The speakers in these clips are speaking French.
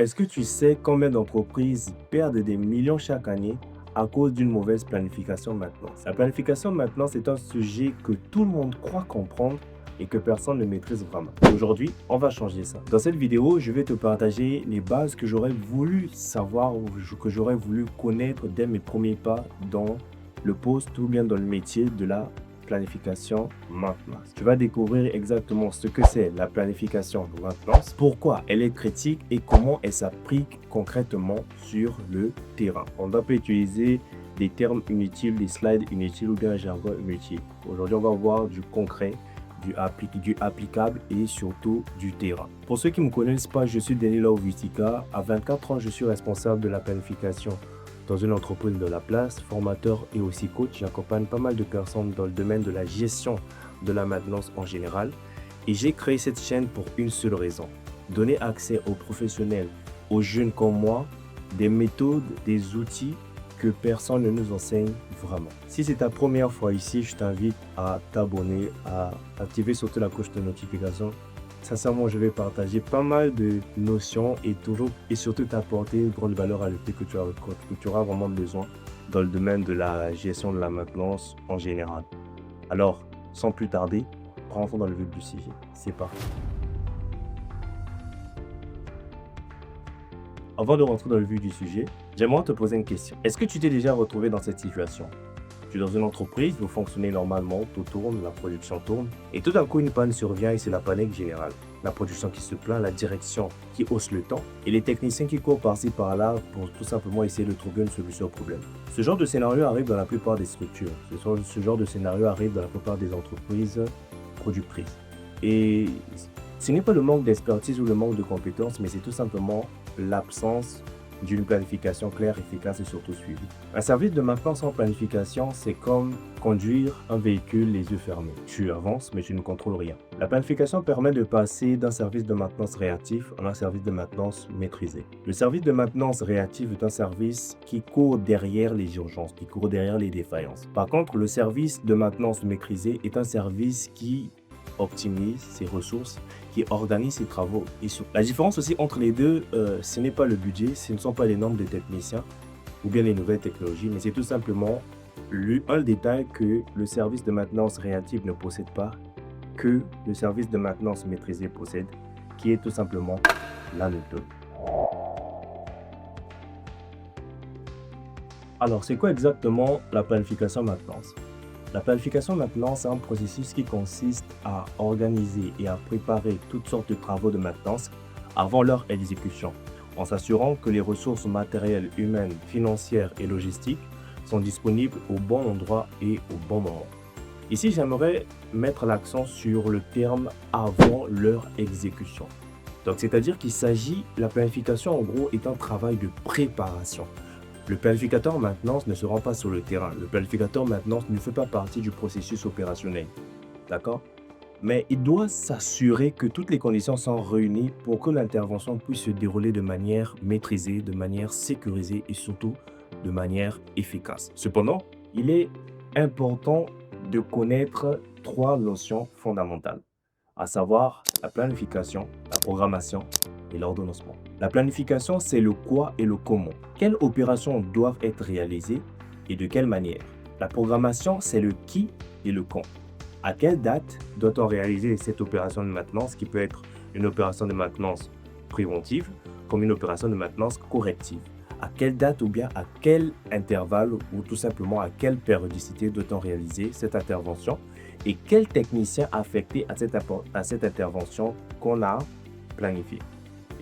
Est-ce que tu sais combien d'entreprises perdent des millions chaque année à cause d'une mauvaise planification maintenance? La planification maintenance est un sujet que tout le monde croit comprendre et que personne ne maîtrise vraiment. Aujourd'hui, on va changer ça. Dans cette vidéo, je vais te partager les bases que j'aurais voulu savoir ou que j'aurais voulu connaître dès mes premiers pas dans le poste ou bien dans le métier de la planification maintenance. Tu vas découvrir exactement ce que c'est la planification maintenance, pourquoi elle est critique et comment elle s'applique concrètement sur le terrain. On ne va pas utiliser des termes inutiles, des slides inutiles ou bien un jargon inutile. Aujourd'hui, on va voir du concret, du applicable et surtout du terrain. Pour ceux qui ne me connaissent pas, je suis Denis Vitika. À 24 ans, je suis responsable de la planification dans une entreprise de la place, formateur et aussi coach. J'accompagne pas mal de personnes dans le domaine de la gestion de la maintenance en général. Et j'ai créé cette chaîne pour une seule raison: donner accès aux professionnels, aux jeunes comme moi, des méthodes, des outils que personne ne nous enseigne vraiment. Si c'est ta première fois ici, je t'invite à t'abonner, à activer surtout la cloche de notification. Sincèrement, je vais partager pas mal de notions et surtout t'apporter une grande valeur ajoutée que tu auras vraiment besoin dans le domaine de la gestion de la maintenance en général. Alors, sans plus tarder, rentrons dans le vif du sujet. C'est parti. Avant de rentrer dans le vif du sujet, j'aimerais te poser une question. Est-ce que tu t'es déjà retrouvé dans cette situation? Tu es dans une entreprise, vous fonctionnez normalement, tout tourne, la production tourne, et tout d'un coup une panne survient et c'est la panique générale. La production qui se plaint, la direction qui hausse le temps, et les techniciens qui courent par-ci par-là pour tout simplement essayer de trouver une solution au problème. Ce genre de scénario arrive dans la plupart des structures. Ce genre de scénario arrive dans la plupart des entreprises productrices. Et ce n'est pas le manque d'expertise ou le manque de compétences, mais c'est tout simplement l'absence d'une planification claire, efficace et surtout suivie. Un service de maintenance sans planification, c'est comme conduire un véhicule les yeux fermés. Tu avances, mais tu ne contrôles rien. La planification permet de passer d'un service de maintenance réactif à un service de maintenance maîtrisé. Le service de maintenance réactif est un service qui court derrière les urgences, qui court derrière les défaillances. Par contre, le service de maintenance maîtrisé est un service qui optimise ses ressources, qui organise ses travaux. La différence aussi entre les deux, ce n'est pas le budget, ce ne sont pas les nombres de techniciens ou bien les nouvelles technologies, mais c'est tout simplement un détail que le service de maintenance réactive ne possède pas, que le service de maintenance maîtrisé possède, qui est tout simplement la méthode. Alors, c'est quoi exactement la planification maintenance? La planification maintenance est un processus qui consiste à organiser et à préparer toutes sortes de travaux de maintenance avant leur exécution, en s'assurant que les ressources matérielles, humaines, financières et logistiques sont disponibles au bon endroit et au bon moment. Ici, j'aimerais mettre l'accent sur le terme avant leur exécution. Donc, c'est-à-dire qu'il s'agit, la planification en gros est un travail de préparation. Le planificateur maintenance ne se rend pas sur le terrain. Le planificateur maintenance ne fait pas partie du processus opérationnel. D'accord? Mais il doit s'assurer que toutes les conditions sont réunies pour que l'intervention puisse se dérouler de manière maîtrisée, de manière sécurisée et surtout de manière efficace. Cependant, il est important de connaître trois notions fondamentales, à savoir la planification, la programmation et l'ordonnancement. La planification, c'est le quoi et le comment. Quelles opérations doivent être réalisées et de quelle manière? La programmation, c'est le qui et le quand. À quelle date doit-on réaliser cette opération de maintenance qui peut être une opération de maintenance préventive comme une opération de maintenance corrective? À quelle date ou bien à quel intervalle ou tout simplement à quelle périodicité doit-on réaliser cette intervention? Et quel technicien affecté à cette intervention qu'on a planifiée?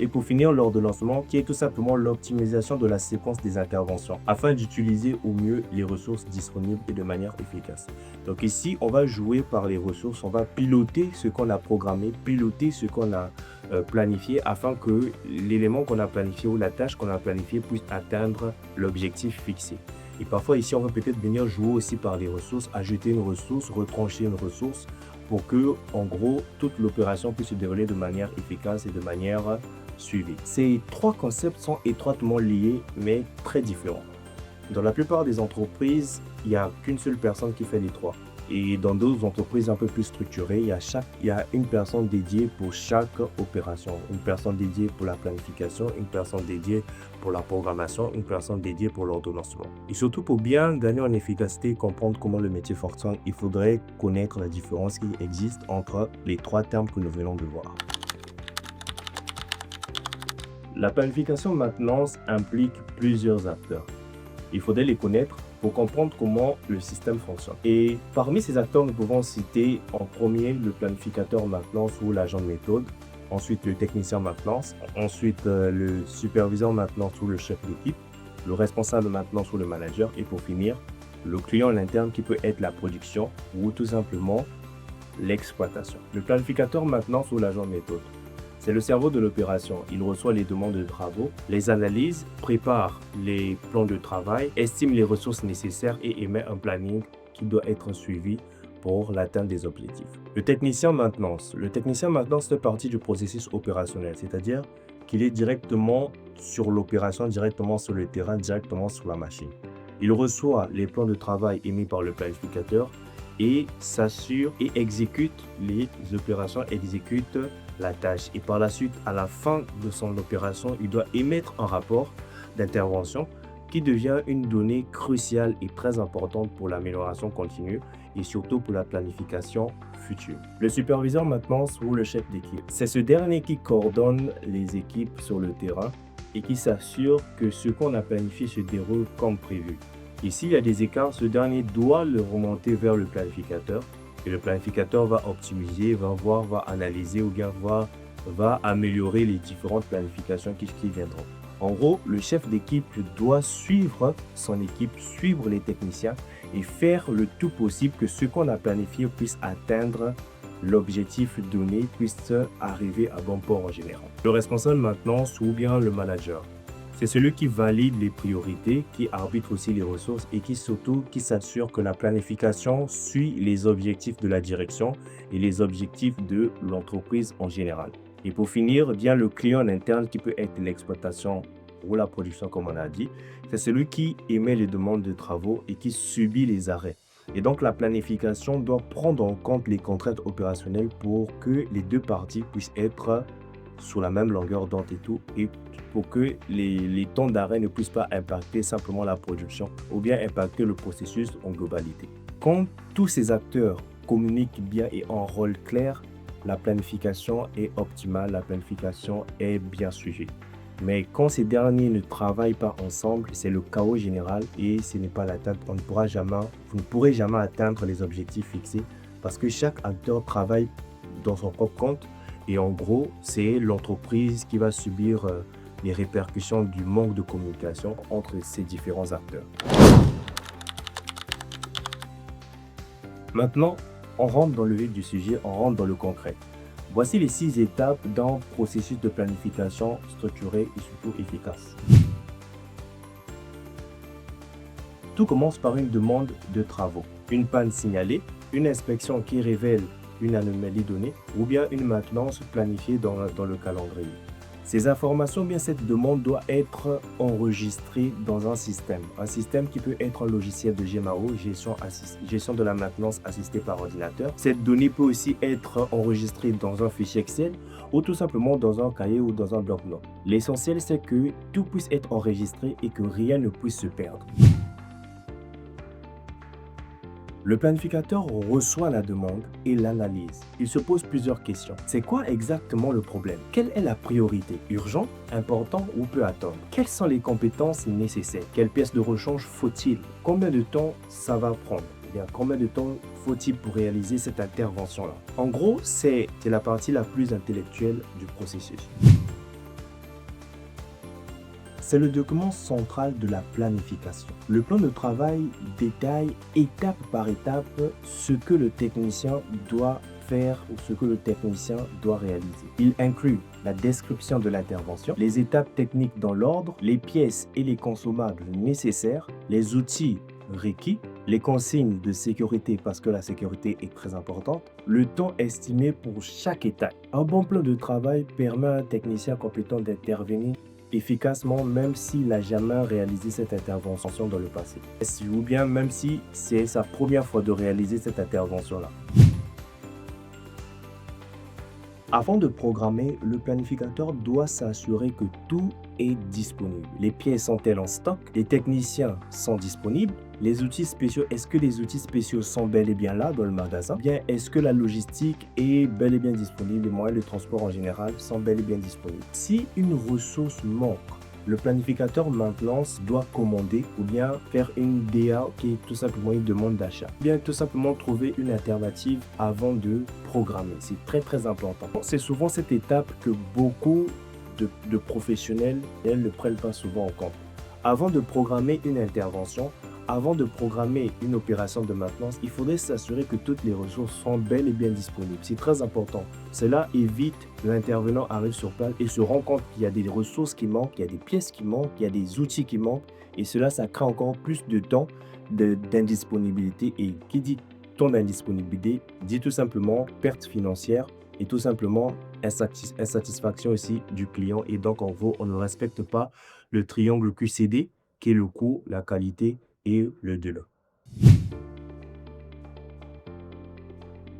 Et pour finir, l'ordonnancement qui est tout simplement l'optimisation de la séquence des interventions afin d'utiliser au mieux les ressources disponibles et de manière efficace. Donc ici, on va jouer par les ressources, on va piloter ce qu'on a programmé, piloter ce qu'on a planifié afin que l'élément qu'on a planifié ou la tâche qu'on a planifiée puisse atteindre l'objectif fixé. Et parfois ici, on va peut-être venir jouer aussi par les ressources, ajouter une ressource, retrancher une ressource pour que, en gros, toute l'opération puisse se dérouler de manière efficace et de manière suivi. Ces trois concepts sont étroitement liés mais très différents. Dans la plupart des entreprises, il n'y a qu'une seule personne qui fait les trois. Et dans d'autres entreprises un peu plus structurées, il y a une personne dédiée pour chaque opération. Une personne dédiée pour la planification, une personne dédiée pour la programmation, une personne dédiée pour l'ordonnancement. Et surtout, pour bien gagner en efficacité et comprendre comment le métier fonctionne, il faudrait connaître la différence qui existe entre les trois termes que nous venons de voir. La planification maintenance implique plusieurs acteurs. Il faudrait les connaître pour comprendre comment le système fonctionne. Et parmi ces acteurs, nous pouvons citer en premier le planificateur maintenance ou l'agent de méthode, ensuite le technicien maintenance, ensuite le superviseur maintenance ou le chef d'équipe, le responsable de maintenance ou le manager, et pour finir, le client en interne qui peut être la production ou tout simplement l'exploitation. Le planificateur maintenance ou l'agent de méthode. C'est le cerveau de l'opération. Il reçoit les demandes de travaux, les analyse, prépare les plans de travail, estime les ressources nécessaires et émet un planning qui doit être suivi pour l'atteinte des objectifs. Le technicien maintenance. Le technicien maintenance fait partie du processus opérationnel, c'est-à-dire qu'il est directement sur l'opération, directement sur le terrain, directement sur la machine. Il reçoit les plans de travail émis par le planificateur et s'assure et exécute les opérations, exécute la tâche. Et par la suite, à la fin de son opération, il doit émettre un rapport d'intervention qui devient une donnée cruciale et très importante pour l'amélioration continue et surtout pour la planification future. Le superviseur maintenance ou le chef d'équipe. C'est ce dernier qui coordonne les équipes sur le terrain et qui s'assure que ce qu'on a planifié se déroule comme prévu. Et s'il y a des écarts, ce dernier doit le remonter vers le planificateur et le planificateur va optimiser, va voir, va analyser ou bien va améliorer les différentes planifications qui viendront. En gros, le chef d'équipe doit suivre son équipe, suivre les techniciens et faire le tout possible que ce qu'on a planifié puisse atteindre l'objectif donné, puisse arriver à bon port en général. Le responsable maintenance ou bien le manager. C'est celui qui valide les priorités, qui arbitre aussi les ressources et qui surtout qui s'assure que la planification suit les objectifs de la direction et les objectifs de l'entreprise en général. Et pour finir, bien le client interne qui peut être l'exploitation ou la production comme on a dit, c'est celui qui émet les demandes de travaux et qui subit les arrêts. Et donc la planification doit prendre en compte les contraintes opérationnelles pour que les deux parties puissent être sur la même longueur d'onde et tout, et pour que les temps d'arrêt ne puissent pas impacter simplement la production ou bien impacter le processus en globalité. Quand tous ces acteurs communiquent bien et ont un rôle clair, la planification est optimale, la planification est bien suivie. Mais quand ces derniers ne travaillent pas ensemble, c'est le chaos général et ce n'est pas l'atteinte. Vous ne pourrez jamais atteindre les objectifs fixés parce que chaque acteur travaille dans son propre compte. Et en gros, c'est l'entreprise qui va subir les répercussions du manque de communication entre ces différents acteurs. Maintenant, on rentre dans le vif du sujet, on rentre dans le concret. Voici les 6 étapes d'un processus de planification structuré et surtout efficace. Tout commence par une demande de travaux, une panne signalée, une inspection qui révèle une anomalie donnée ou bien une maintenance planifiée dans le calendrier. Ces informations, bien cette demande doit être enregistrée dans un système qui peut être un logiciel de GMAO, gestion de la maintenance assistée par ordinateur. Cette donnée peut aussi être enregistrée dans un fichier Excel ou tout simplement dans un cahier ou dans un bloc-notes. L'essentiel, c'est que tout puisse être enregistré et que rien ne puisse se perdre. Le planificateur reçoit la demande et l'analyse. Il se pose plusieurs questions. C'est quoi exactement le problème? Quelle est la priorité? Urgent, important ou peut attendre? Quelles sont les compétences nécessaires? Quelles pièces de rechange faut-il? Combien de temps ça va prendre? Combien de temps faut-il pour réaliser cette intervention-là? En gros, c'est la partie la plus intellectuelle du processus. C'est le document central de la planification. Le plan de travail détaille étape par étape ce que le technicien doit faire ou ce que le technicien doit réaliser. Il inclut la description de l'intervention, les étapes techniques dans l'ordre, les pièces et les consommables nécessaires, les outils requis, les consignes de sécurité parce que la sécurité est très importante, le temps estimé pour chaque étape. Un bon plan de travail permet à un technicien compétent d'intervenir efficacement même s'il n'a jamais réalisé cette intervention dans le passé. Ou bien même si c'est sa première fois de réaliser cette intervention-là. Avant de programmer, le planificateur doit s'assurer que tout est disponible. Les pièces sont-elles en stock? Les techniciens sont disponibles? Les outils spéciaux, est-ce que les outils spéciaux sont bel et bien là dans le magasin? Bien, est-ce que la logistique est bel et bien disponible? Les moyens de transport en général sont bel et bien disponibles. Si une ressource manque, le planificateur maintenance doit commander ou bien faire une DA qui est tout simplement une demande d'achat. Ou bien tout simplement trouver une alternative avant de programmer. C'est très important. C'est souvent cette étape que beaucoup de professionnels ne prennent pas souvent en compte. Avant de programmer une intervention, avant de programmer une opération de maintenance, il faudrait s'assurer que toutes les ressources sont bel et bien disponibles. C'est très important. Cela évite que l'intervenant arrive sur place et se rend compte qu'il y a des ressources qui manquent, il y a des pièces qui manquent, il y a des outils qui manquent. Et cela, ça crée encore plus de temps d'indisponibilité. Et qui dit temps d'indisponibilité, dit tout simplement perte financière et tout simplement insatisfaction aussi du client. Et donc, en gros, on ne respecte pas le triangle QCD, qui est le coût, la qualité et le délai.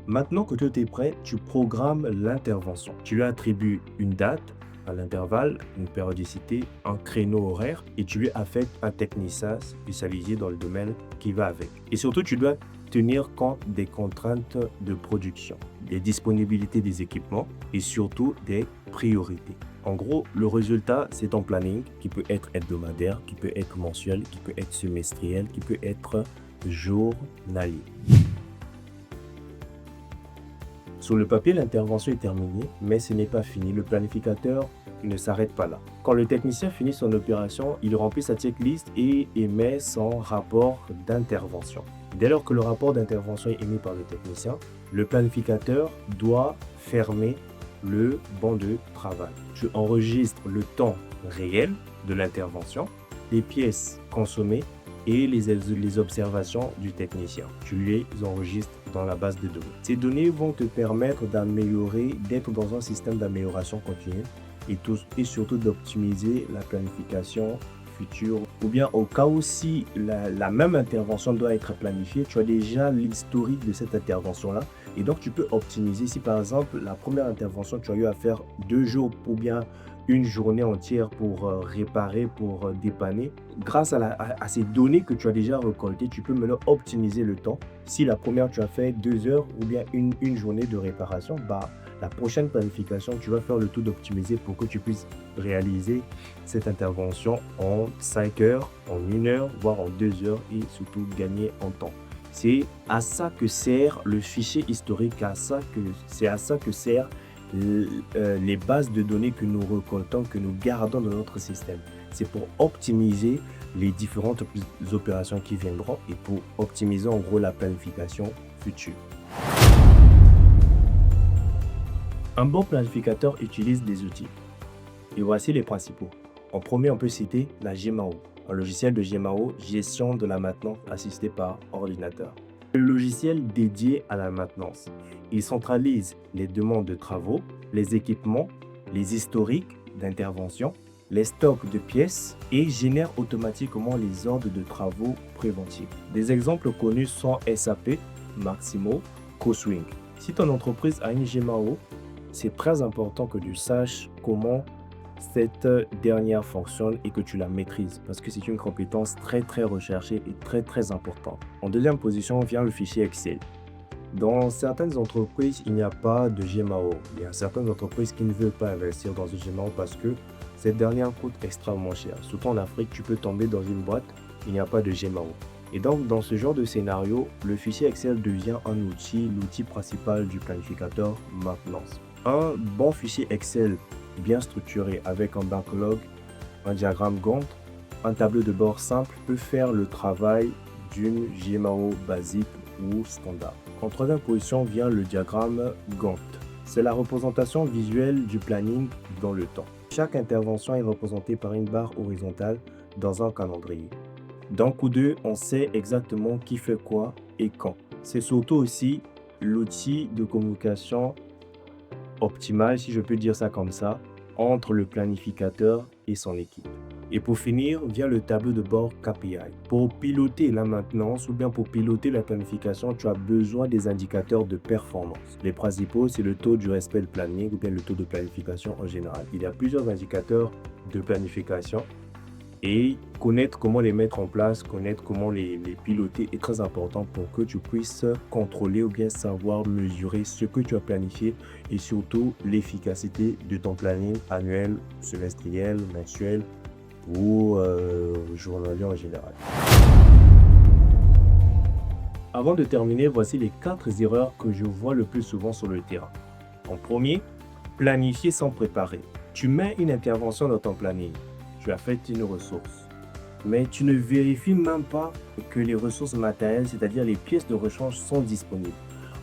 Maintenant que tout est prêt, tu programmes l'intervention. Tu lui attribues une date, à l'intervalle, une périodicité, un créneau horaire et tu lui affectes un technicien spécialisé dans le domaine qui va avec. Et surtout, tu dois tenir compte des contraintes de production, des disponibilités des équipements et surtout des priorités. En gros, le résultat, c'est ton planning qui peut être hebdomadaire, qui peut être mensuel, qui peut être semestriel, qui peut être journalier. Sur le papier, l'intervention est terminée, mais ce n'est pas fini. Le planificateur ne s'arrête pas là. Quand le technicien finit son opération, il remplit sa checklist et émet son rapport d'intervention. Dès lors que le rapport d'intervention est émis par le technicien, le planificateur doit fermer le banc de travail. Tu enregistres le temps réel de l'intervention, les pièces consommées et les observations du technicien. Tu les enregistres dans la base de données. Ces données vont te permettre d'améliorer, d'être dans un système d'amélioration continue et surtout d'optimiser la planification future. Ou bien au cas où si la même intervention doit être planifiée, tu as déjà l'historique de cette intervention-là. Et donc, tu peux optimiser. Si par exemple, la première intervention, tu as eu à faire 2 jours ou bien une journée entière pour réparer, pour dépanner. Grâce à ces données que tu as déjà récoltées, tu peux maintenant optimiser le temps. Si la première, tu as fait 2 heures ou bien une journée de réparation, la prochaine planification, tu vas faire le tout d'optimiser pour que tu puisses réaliser cette intervention en 5 heures, en 1 heure, voire en 2 heures et surtout gagner en temps. C'est à ça que sert le fichier historique, c'est à ça que sert les bases de données que nous récoltons, que nous gardons dans notre système. C'est pour optimiser les différentes opérations qui viendront et pour optimiser en gros la planification future. Un bon planificateur utilise des outils. Et voici les principaux. En premier, on peut citer la GMAO, un logiciel de GMAO, gestion de la maintenance assistée par ordinateur. Le logiciel dédié à la maintenance. Il centralise les demandes de travaux, les équipements, les historiques d'intervention, les stocks de pièces et génère automatiquement les ordres de travaux préventifs. Des exemples connus sont SAP, Maximo, CoSwing. Si ton entreprise a une GMAO, c'est très important que tu saches comment cette dernière fonctionne et que tu la maîtrises parce que c'est une compétence très recherchée et très importante. En deuxième position vient le fichier Excel. Dans certaines entreprises, il n'y a pas de GMAO. Il y a certaines entreprises qui ne veulent pas investir dans une GMAO parce que cette dernière coûte extrêmement cher. Surtout en Afrique, tu peux tomber dans une boîte, il n'y a pas de GMAO. Et donc, dans ce genre de scénario, le fichier Excel devient l'outil principal du planificateur maintenance. Un bon fichier Excel bien structuré avec un backlog, un diagramme Gantt, un tableau de bord simple peut faire le travail d'une GMAO basique ou standard. En troisième position vient le diagramme Gantt. C'est la représentation visuelle du planning dans le temps. Chaque intervention est représentée par une barre horizontale dans un calendrier. D'un coup d'œil, on sait exactement qui fait quoi et quand. C'est surtout aussi l'outil de communication optimale, si je peux dire ça comme ça, entre le planificateur et son équipe. Et pour finir, vient le tableau de bord KPI. Pour piloter la maintenance ou bien pour piloter la planification, tu as besoin des indicateurs de performance. Les principaux, c'est le taux du respect de planning ou bien le taux de planification en général. Il y a plusieurs indicateurs de planification et connaître comment les mettre en place, connaître comment les piloter est très important pour que tu puisses contrôler ou bien savoir mesurer ce que tu as planifié et surtout l'efficacité de ton planning annuel, semestriel, mensuel ou journalier en général. Avant de terminer, voici les 4 erreurs que je vois le plus souvent sur le terrain. En premier, planifier sans préparer. Tu mets une intervention dans ton planning. Tu affectes une ressource, mais tu ne vérifies même pas que les ressources matérielles, c'est-à-dire les pièces de rechange, sont disponibles.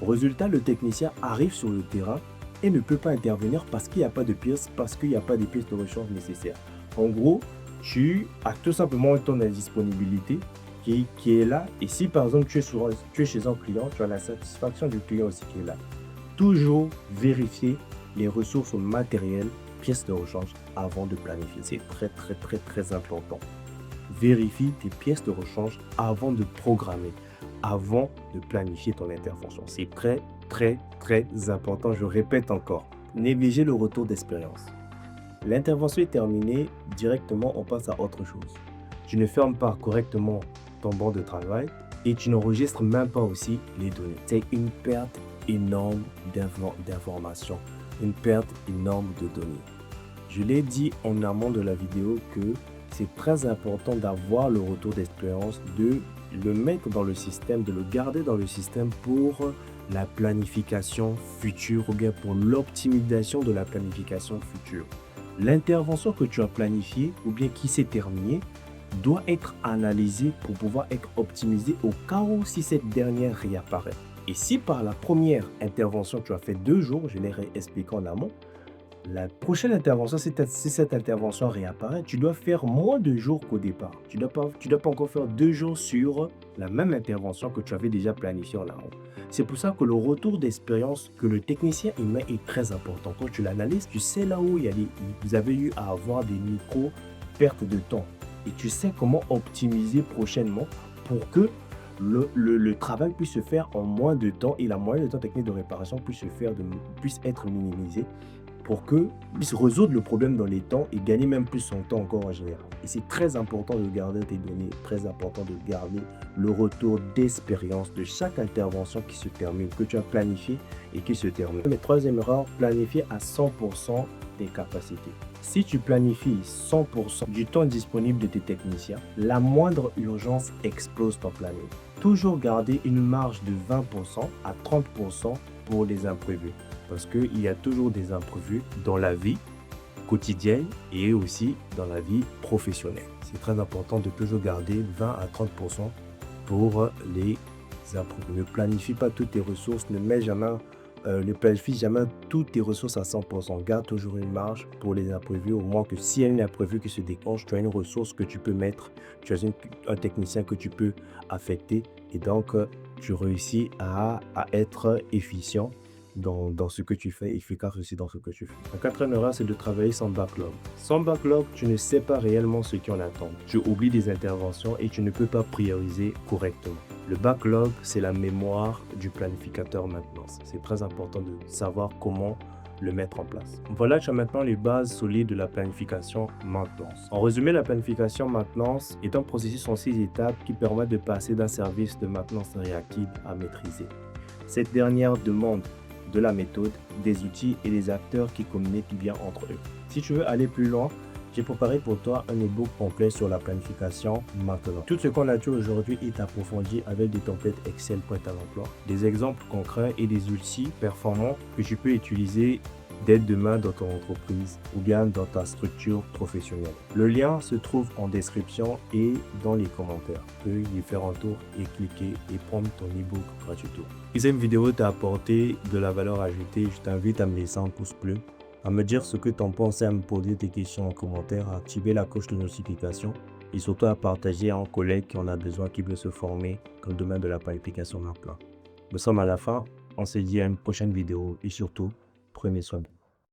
Résultat, le technicien arrive sur le terrain et ne peut pas intervenir parce qu'il n'y a pas de pièces, parce qu'il n'y a pas de pièces de rechange nécessaires. En gros, tu as tout simplement ton indisponibilité qui est là. Et si par exemple tu es chez un client, tu as la satisfaction du client aussi qui est là. Toujours vérifier les ressources matérielles, pièces de rechange avant de planifier. C'est très important. Vérifie tes pièces de rechange avant de programmer, avant de planifier ton intervention. C'est très important. Je répète encore. Négligez le retour d'expérience. L'intervention est terminée, directement on passe à autre chose. Tu ne fermes pas correctement ton banc de travail et tu n'enregistres même pas aussi les données. C'est une perte énorme d'informations, une perte énorme de données. Je l'ai dit en amont de la vidéo que c'est très important d'avoir le retour d'expérience, de le mettre dans le système, de le garder dans le système pour la planification future ou bien pour l'optimisation de la planification future. L'intervention que tu as planifiée ou bien qui s'est terminée doit être analysée pour pouvoir être optimisée au cas où si cette dernière réapparaît. Et si par la première intervention tu as fait 2 jours, je l'ai expliqué en amont, la prochaine intervention, si cette intervention réapparaît, tu dois faire moins de jours qu'au départ. Tu dois pas encore faire 2 jours sur la même intervention que tu avais déjà planifiée en amont. C'est pour ça que le retour d'expérience que le technicien émet est très important. Quand tu l'analyses, tu sais là où vous avez eu à avoir des micro-pertes de temps. Et tu sais comment optimiser prochainement pour que le travail puisse se faire en moins de temps et la moyenne de temps technique de réparation puisse être minimisée pour que puisse résoudre le problème dans les temps et gagner même plus son temps encore en général. Et c'est très important de garder tes données, très important de garder le retour d'expérience de chaque intervention qui se termine, que tu as planifié et qui se termine. Mais troisième erreur, planifier à 100% tes capacités. Si tu planifies 100% du temps disponible de tes techniciens, la moindre urgence explose ton planning. Toujours garder une marge de 20% à 30% pour les imprévus. Parce qu'il y a toujours des imprévus dans la vie quotidienne et aussi dans la vie professionnelle. C'est très important de toujours garder 20 à 30% pour les imprévus. Ne planifie pas toutes tes ressources, ne planifie jamais toutes tes ressources à 100%. Garde toujours une marge pour les imprévus, au moins que s'il y a un imprévu qui se déclenche, tu as une ressource que tu peux mettre, tu as un technicien que tu peux affecter et donc tu réussis à être efficient dans ce que tu fais, efficace aussi dans ce que tu fais. La quatrième erreur, c'est de travailler sans backlog. Sans backlog, tu ne sais pas réellement ce qui en attend. Tu oublies des interventions et tu ne peux pas prioriser correctement. Le backlog, c'est la mémoire du planificateur maintenance. C'est très important de savoir comment le mettre en place. Voilà, tu as maintenant les bases solides de la planification maintenance. En résumé, la planification maintenance est un processus en 6 étapes qui permet de passer d'un service de maintenance réactive à maîtriser. Cette dernière demande de la méthode, des outils et des acteurs qui communiquent bien entre eux. Si tu veux aller plus loin, j'ai préparé pour toi un e-book complet sur la planification maintenant. Tout ce qu'on a dit aujourd'hui est approfondi avec des templates Excel prêts à l'emploi, des exemples concrets et des outils performants que tu peux utiliser dès demain dans ton entreprise ou bien dans ta structure professionnelle. Le lien se trouve en description et dans les commentaires. Tu peux y faire un tour et cliquer et prendre ton e-book gratuitement. Si cette vidéo t'a apporté de la valeur ajoutée, je t'invite à me laisser un pouce bleu, à me dire ce que tu en penses et à me poser tes questions en commentaire, à activer la cloche de notification et surtout à partager à un collègue qui en a besoin, qui veut se former dans le domaine de la planification maintenant. Nous sommes à la fin, on se dit à une prochaine vidéo et surtout, prenez soin de vous.